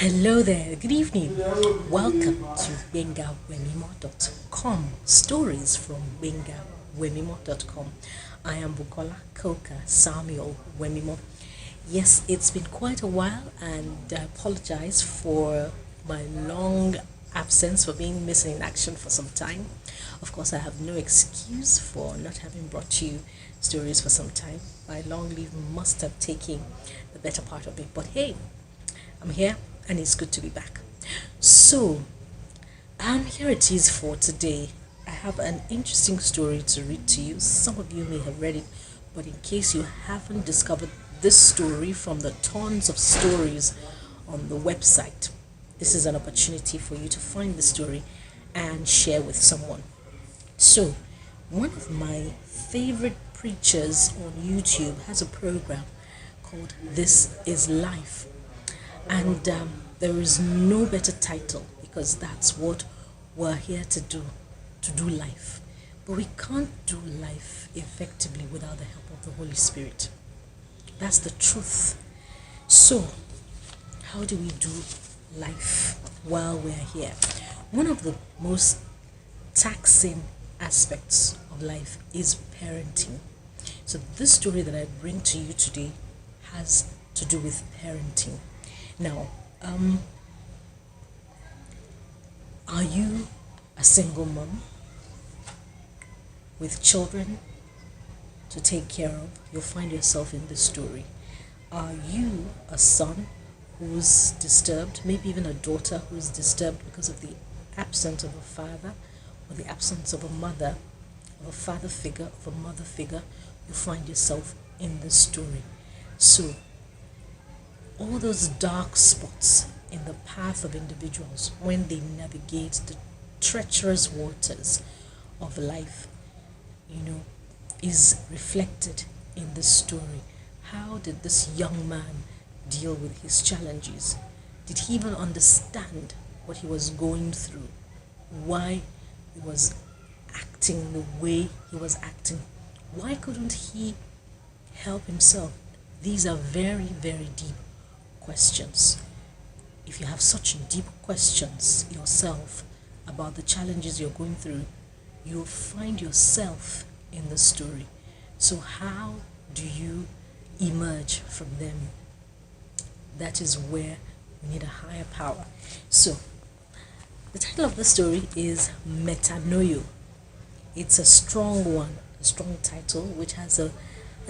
Hello there, good evening. Welcome to BengaWemimo.com. Stories from BengaWemimo.com. I am Bukola Coker Samuel-Wemimo. Yes, it's been quite a while, and I apologize for my long absence, for being missing in action for some time. Of course, I have no excuse for not having brought you stories for some time. My long leave must have taken the better part of it, but hey, I'm here and it's good to be back. So, here it is for today. I have an interesting story to read to you. Some of you may have read it, but in case you haven't discovered this story from the tons of stories on the website, this is an opportunity for you to find the story and share with someone. So, one of my favorite preachers on YouTube has a program called This Is Life. And there is no better title, because that's what we're here to do life. But we can't do life effectively without the help of the Holy Spirit. That's the truth. So, how do we do life while we're here? One of the most taxing aspects of life is parenting. So this story that I bring to you today has to do with parenting. Now, are you a single mom with children to take care of? You'll find yourself in this story. Are you a son who's disturbed, maybe even a daughter who's disturbed because of the absence of a father or the absence of a mother, of a father figure, of a mother figure? You'll find yourself in this story. So, all those dark spots in the path of individuals when they navigate the treacherous waters of life, is reflected in this story. How did this young man deal with his challenges? Did he even understand what he was going through? Why he was acting the way he was acting? Why couldn't he help himself? These are very, very deep questions. If you have such deep questions yourself about the challenges you're going through, you'll find yourself in the story. So how do you emerge from them? That is where we need a higher power. So the title of the story is Matanoyo. It's a strong one, a strong title, which has a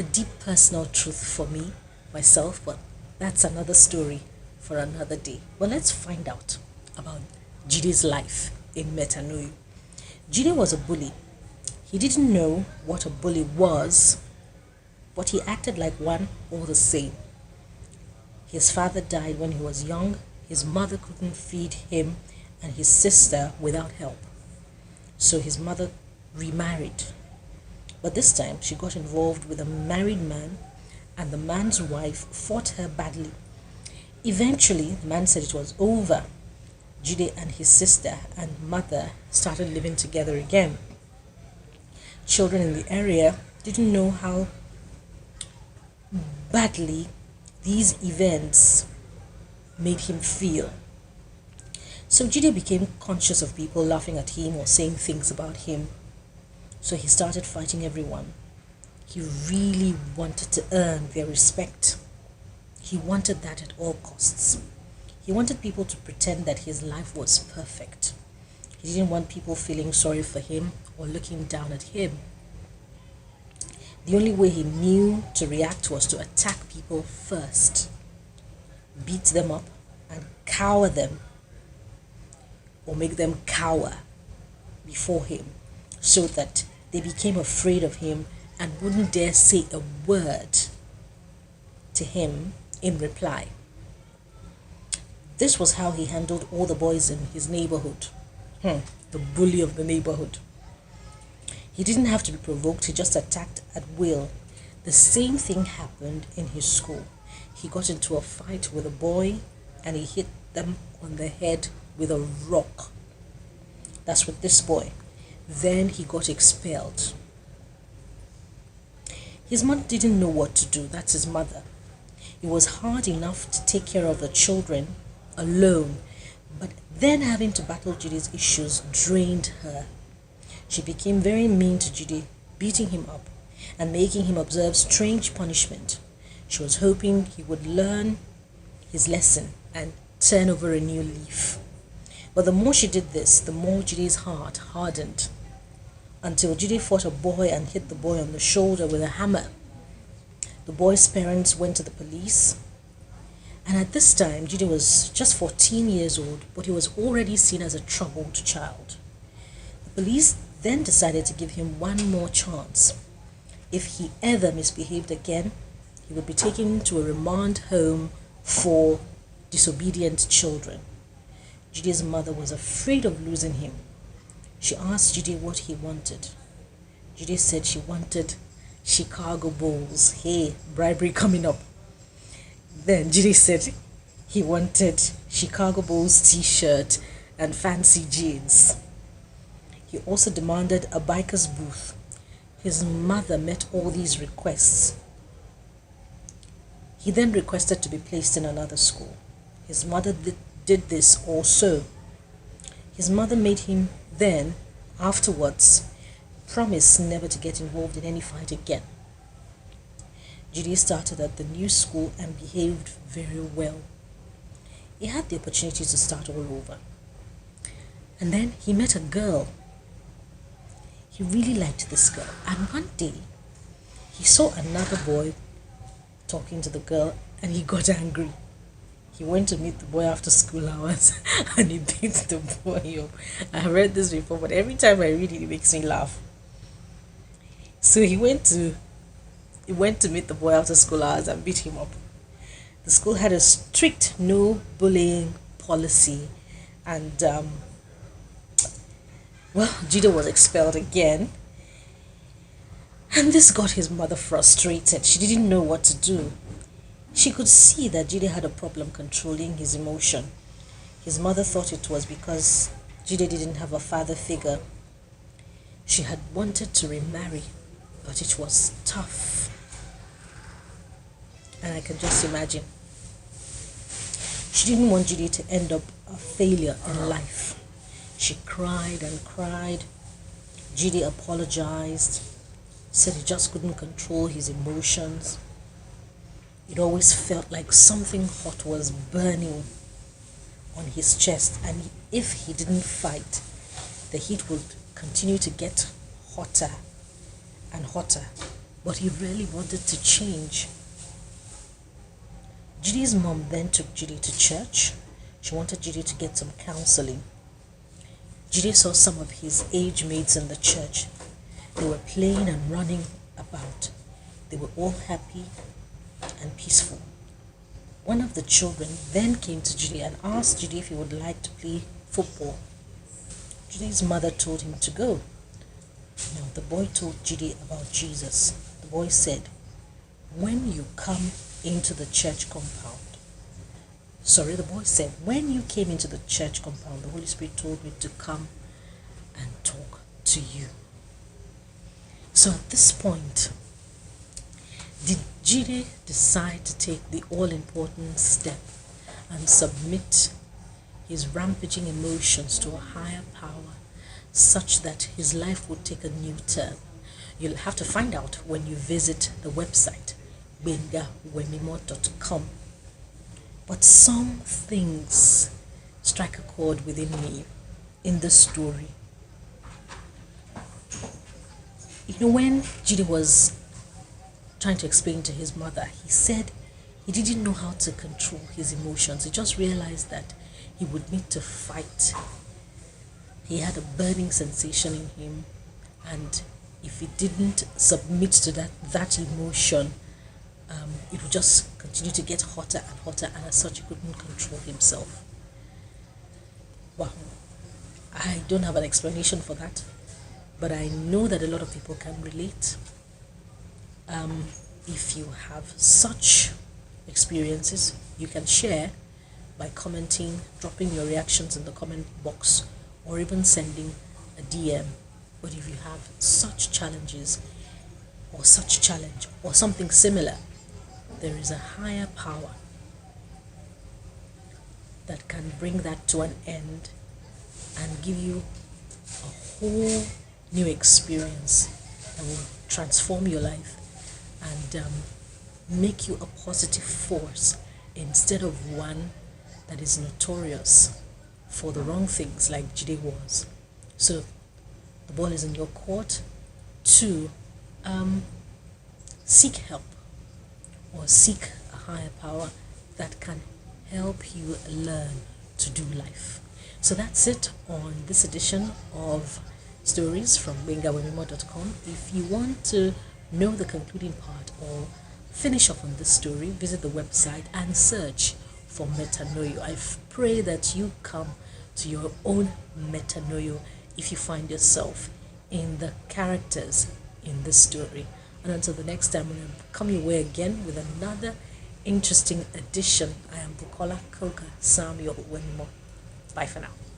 deep personal truth for me, myself, but that's another story for another day. But let's find out about Jide's life in Matanoyo. Jide was a bully. He didn't know what a bully was, but he acted like one all the same. His father died when he was young. His mother couldn't feed him and his sister without help. So his mother remarried. But this time she got involved with a married man, and the man's wife fought her badly. Eventually, the man said it was over. Jide and his sister and mother started living together again. Children in the area didn't know how badly these events made him feel. So Jide became conscious of people laughing at him or saying things about him. So he started fighting everyone. He really wanted to earn their respect. He wanted that at all costs. He wanted people to pretend that his life was perfect. He didn't want people feeling sorry for him or looking down at him. The only way he knew to react was to attack people first, beat them up and cower them, or make them cower before him, so that they became afraid of him and wouldn't dare say a word to him in reply. This was how he handled all the boys in his neighborhood. The bully of the neighborhood. He didn't have to be provoked, he just attacked at will. The same thing happened in his school. He got into a fight with a boy and he hit them on the head with a rock. That's with this boy. Then he got expelled. His mother didn't know what to do. That's his mother. It was hard enough to take care of the children alone. But then having to battle Judy's issues drained her. She became very mean to Judy, beating him up and making him observe strange punishment. She was hoping he would learn his lesson and turn over a new leaf. But the more she did this, the more Judy's heart hardened, until Judy fought a boy and hit the boy on the shoulder with a hammer. The boy's parents went to the police, and at this time Judy was just 14 years old, but he was already seen as a troubled child. The police then decided to give him one more chance. If he ever misbehaved again, he would be taken to a remand home for disobedient children. Judy's mother was afraid of losing him. She asked Judy what he wanted. Judy said she wanted Chicago Bulls. Hey, bribery coming up. Then Judy said he wanted Chicago Bulls t-shirt and fancy jeans. He also demanded a biker's booth. His mother met all these requests. He then requested to be placed in another school. His mother did this also. His mother made him then, afterwards, promise never to get involved in any fight again. Judy started at the new school and behaved very well. He had the opportunity to start all over. And then he met a girl. He really liked this girl. And one day, he saw another boy talking to the girl and he got angry. He went to meet the boy after school hours and he beat the boy up. I've read this before, but every time I read it, it makes me laugh. So he went to meet the boy after school hours and beat him up. The school had a strict no bullying policy, and Judy was expelled again. And this got his mother frustrated. She didn't know what to do. She could see that Judy had a problem controlling his emotion. His mother thought it was because Judy didn't have a father figure. She had wanted to remarry, but it was tough. And I can just imagine. She didn't want Judy to end up a failure in life. She cried and cried. Judy apologized, said he just couldn't control his emotions. It always felt like something hot was burning on his chest, and if he didn't fight, the heat would continue to get hotter and hotter. But he really wanted to change. Judy's mom then took Judy to church. She wanted Judy to get some counseling. Judy saw some of his age mates in the church. They were playing and running about. They were all happy and peaceful. One of the children then came to Judy and asked Judy if he would like to play football. Judy's mother told him to go. Now the boy told Judy about Jesus. The boy said, when you come into the church compound, the boy said, when you came into the church compound, the Holy Spirit told me to come and talk to you. So at this point, did Judy decide to take the all-important step and submit his rampaging emotions to a higher power such that his life would take a new turn? You'll have to find out when you visit the website, GbengaWemimo.com. But some things strike a chord within me in this story. When Judy was trying to explain to his mother, he said he didn't know how to control his emotions. He just realized that he would need to fight. He had a burning sensation in him, and if he didn't submit to that emotion, it would just continue to get hotter and hotter, and as such he couldn't control himself. Wow, I don't have an explanation for that, but I know that a lot of people can relate. If you have such experiences, you can share by commenting, dropping your reactions in the comment box, or even sending a DM. But if you have such challenges or such challenge or something similar, there is a higher power that can bring that to an end and give you a whole new experience that will transform your life and make you a positive force instead of one that is notorious for the wrong things like Jide was. So the ball is in your court to seek help or seek a higher power that can help you learn to do life. So that's it on this edition of Stories from GbengaWemimo.com. If you want to know the concluding part or finish off on this story, visit the website and search for matanoyo. I pray that you come to your own matanoyo if you find yourself in the characters in this story. And until the next time, I'm going to come your way again with another interesting edition. I am Bukola Coker Samuel-Wemimo. Bye for now.